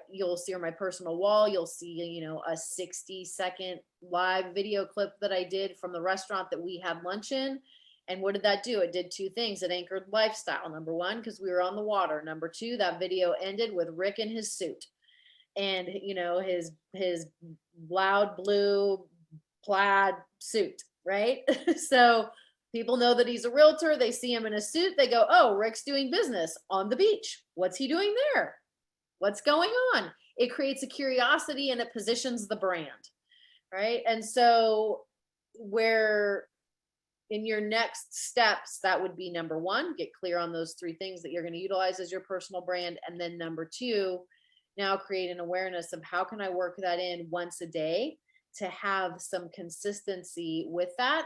you'll see on my personal wall, you'll see, you know, a 60-second live video clip that I did from the restaurant that we had lunch in. And what did that do? It did 2 things. It anchored lifestyle. Number 1, because we were on the water. Number 2, that video ended with Rick in his suit. And, you know, his loud blue plaid suit, right? So people know that he's a realtor. They see him in a suit. They go, oh, Rick's doing business on the beach. What's he doing there? What's going on? It creates a curiosity and it positions the brand, right? And so where in your next steps, that would be number 1, get clear on those 3 things that you're going to utilize as your personal brand. And then number 2, now create an awareness of how can I work that in once a day to have some consistency with that.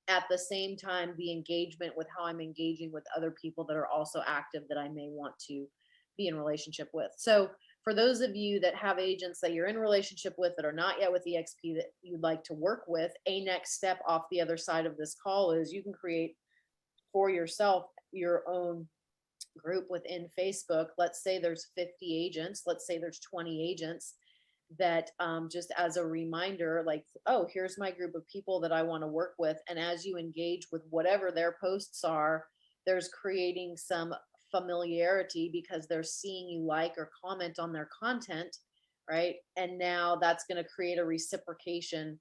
At the same time, the engagement with how I'm engaging with other people that are also active that I may want to be in relationship with. So for those of you that have agents that you're in relationship with that are not yet with EXP that you'd like to work with, a next step off the other side of this call is you can create for yourself your own group within Facebook. Let's say there's 50 agents, let's say there's 20 agents that just as a reminder, like, oh, here's my group of people that I want to work with. And as you engage with whatever their posts are, there's creating some familiarity because they're seeing you like or comment on their content, right? And now that's going to create a reciprocation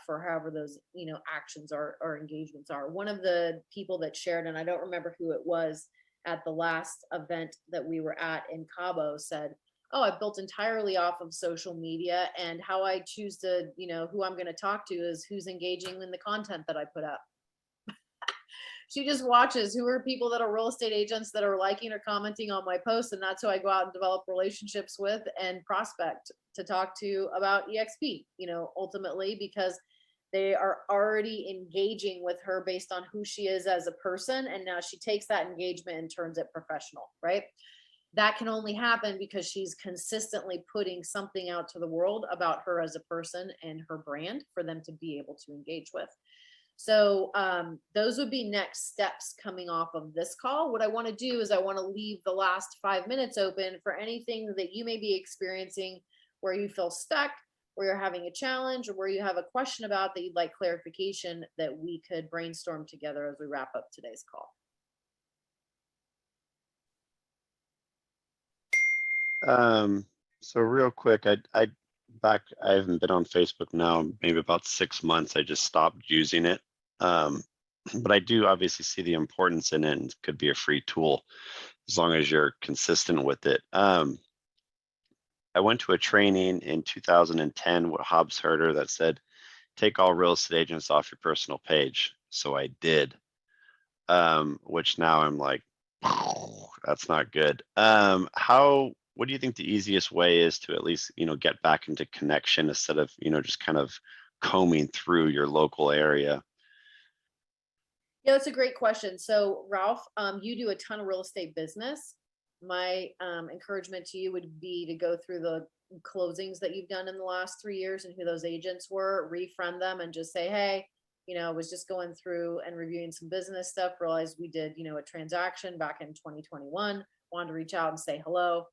for however those, you know, actions or engagements are. One of the people that shared, and I don't remember who it was, at the last event that we were at in Cabo said, oh, I've built entirely off of social media, and how I choose to, you know, who I'm going to talk to is who's engaging in the content that I put up. She just watches who are people that are real estate agents that are liking or commenting on my posts. And that's who I go out and develop relationships with and prospect to talk to about EXP, you know, ultimately, because they are already engaging with her based on who she is as a person. And now she takes that engagement and turns it professional, right? That can only happen because she's consistently putting something out to the world about her as a person and her brand for them to be able to engage with. So those would be next steps coming off of this call. What I want to do is I want to leave the last 5 minutes open for anything that you may be experiencing where you feel stuck, where you're having a challenge, or where you have a question about that you'd like clarification that we could brainstorm together as we wrap up today's call. So real quick, I haven't been on Facebook now, maybe about 6 months. I just stopped using it. But I do obviously see the importance in it, and it could be a free tool as long as you're consistent with it. I went to a training in 2010 with Hobbs Herder that said, take all real estate agents off your personal page. So I did, which now I'm like, oh, that's not good. What do you think the easiest way is to at least, you know, get back into connection instead of, you know, just kind of combing through your local area? Yeah, that's a great question. So Ralph, you do a ton of real estate business. My encouragement to you would be to go through the closings that you've done in the last 3 years and who those agents were, refriend them and just say, hey, I was just going through and reviewing some business stuff, realized we did, a transaction back in 2021, wanted to reach out and say hello,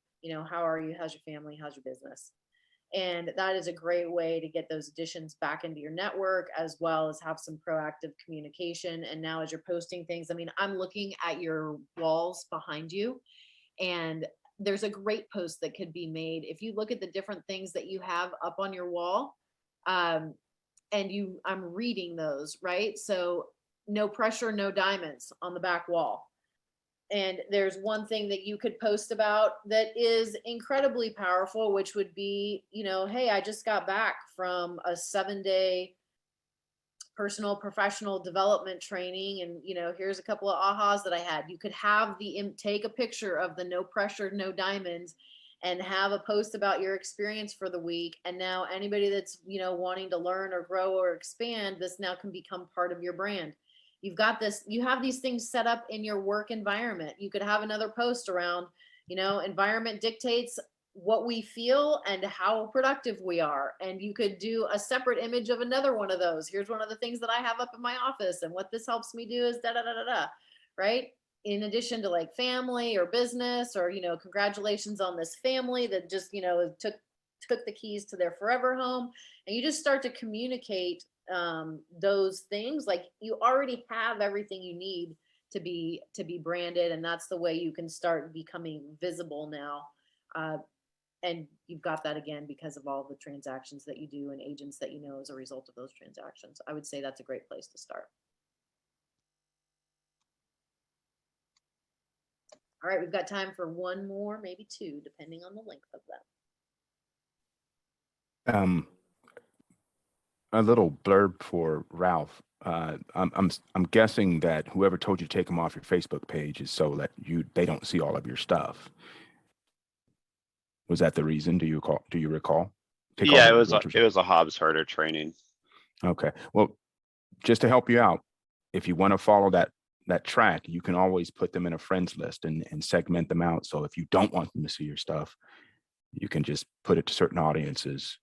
how are you? How's your family? How's your business? And that is a great way to get those additions back into your network, as well as have some proactive communication. And now as you're posting things, I'm looking at your walls behind you, and there's a great post that could be made. If you look at the different things that you have up on your wall, I'm reading those, right? So no pressure, no diamonds on the back wall. And there's one thing that you could post about that is incredibly powerful, which would be, hey, I just got back from a 7-day personal professional development training. And, here's a couple of ahas that I had. You could have take a picture of the no pressure, no diamonds, and have a post about your experience for the week. And now anybody that's, wanting to learn or grow or expand, this now can become part of your brand. You have these things set up in your work environment. You could have another post around, environment dictates what we feel and how productive we are. And you could do a separate image of another one of those. Here's one of the things that I have up in my office, and what this helps me do is da da da da da, right? In addition to like family or business, or, congratulations on this family that just, took the keys to their forever home. And you just start to communicate those things. Like, you already have everything you need to be branded, and that's the way you can start becoming visible now. And you've got that again because of all the transactions that you do and agents that as a result of those transactions. I would say that's a great place to start. All right, we've got time for one more, maybe two, depending on the length of that. A little blurb for Ralph. I'm guessing that whoever told you to take them off your Facebook page is so that they don't see all of your stuff. Was that the reason? Do you recall? Yeah, it was a Hobbs Herder training. Okay. Well, just to help you out, if you want to follow that track, you can always put them in a friends list and segment them out. So if you don't want them to see your stuff, you can just put it to certain audiences.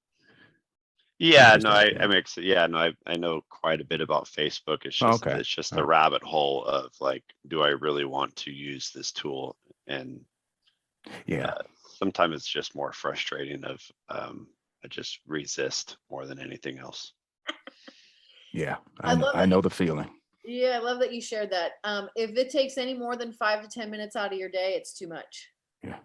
Yeah, no, I know quite a bit about Facebook. It's just okay. It's just the rabbit hole of like, do I really want to use this tool? And sometimes it's just more frustrating of I just resist more than anything else. Yeah, I know the feeling. Yeah, I love that you shared that. If it takes any more than 5 to 10 minutes out of your day, it's too much. Yeah.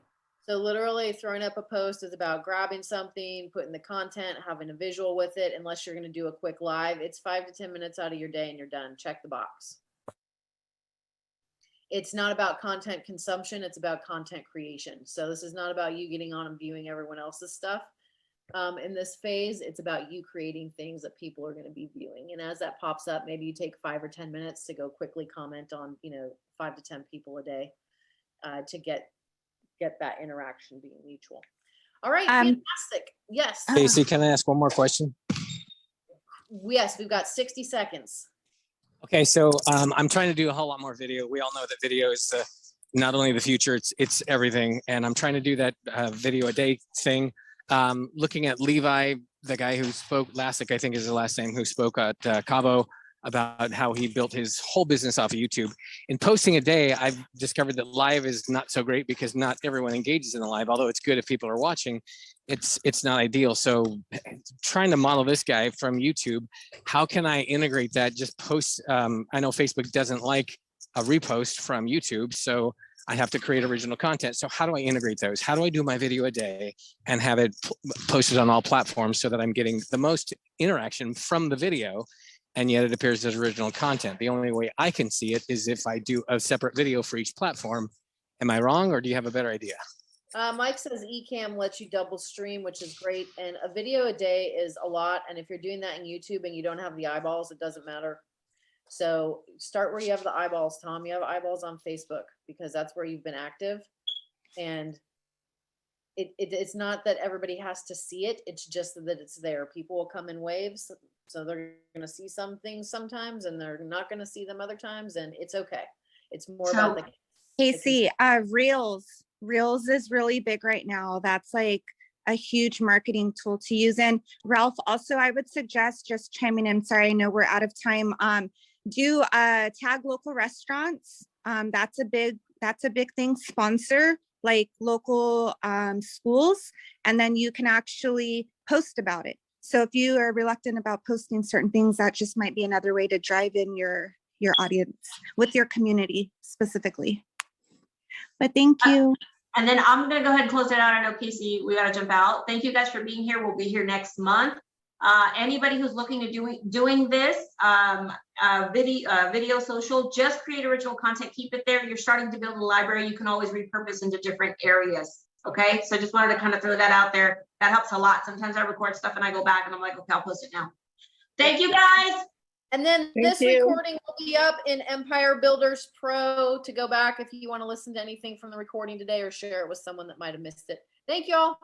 So literally throwing up a post is about grabbing something, putting the content, having a visual with it. Unless you're going to do a quick live, it's 5 to 10 minutes out of your day and you're done. Check the box. It's not about content consumption. It's about content creation. So this is not about you getting on and viewing everyone else's stuff. In this phase, it's about you creating things that people are going to be viewing. And as that pops up, maybe you take 5 or 10 minutes to go quickly comment on, 5 to 10 people a day to get that interaction being mutual. All right, fantastic. Yes. Casey, can I ask one more question? Yes, we've got 60 seconds. Okay, so I'm trying to do a whole lot more video. We all know that video is not only the future, it's everything. And I'm trying to do that video a day thing. Looking at Levi, the guy who spoke, Lassick, I think is his last name, who spoke at Cabo about how he built his whole business off of YouTube. In posting a day, I've discovered that live is not so great because not everyone engages in the live, although it's good if people are watching. It's not ideal. So trying to model this guy from YouTube, how can I integrate that? Just post, I know Facebook doesn't like a repost from YouTube, so I have to create original content. So how do I integrate those? How do I do my video a day and have it posted on all platforms so that I'm getting the most interaction from the video, and yet it appears as original content? The only way I can see it is if I do a separate video for each platform. Am I wrong, or do you have a better idea? Mike says Ecamm lets you double stream, which is great. And a video a day is a lot. And if you're doing that in YouTube and you don't have the eyeballs, it doesn't matter. So start where you have the eyeballs, Tom. You have eyeballs on Facebook because that's where you've been active. And it's not that everybody has to see it. It's just that it's there. People will come in waves. So they're gonna see some things sometimes and they're not gonna see them other times, and it's okay. It's more about the. Casey, Reels is really big right now. That's like a huge marketing tool to use. And Ralph, also, I would suggest, just chiming in, sorry, I know we're out of time. Do tag local restaurants. That's a big thing. Sponsor like local schools, and then you can actually post about it. So if you are reluctant about posting certain things, that just might be another way to drive in your audience with your community specifically. But thank you. And then I'm gonna go ahead and close it out. I know Casey, we gotta jump out. Thank you guys for being here. We'll be here next month. Anybody who's looking to doing this video social, just create original content, keep it there. You're starting to build a library. You can always repurpose into different areas. Okay, so just wanted to kind of throw that out there. That helps a lot. Sometimes I record stuff and I go back and I'm like, okay, I'll post it now. Thank you guys. And then this recording will be up in Empire Builders Pro to go back if you want to listen to anything from the recording today or share it with someone that might have missed it. Thank you all.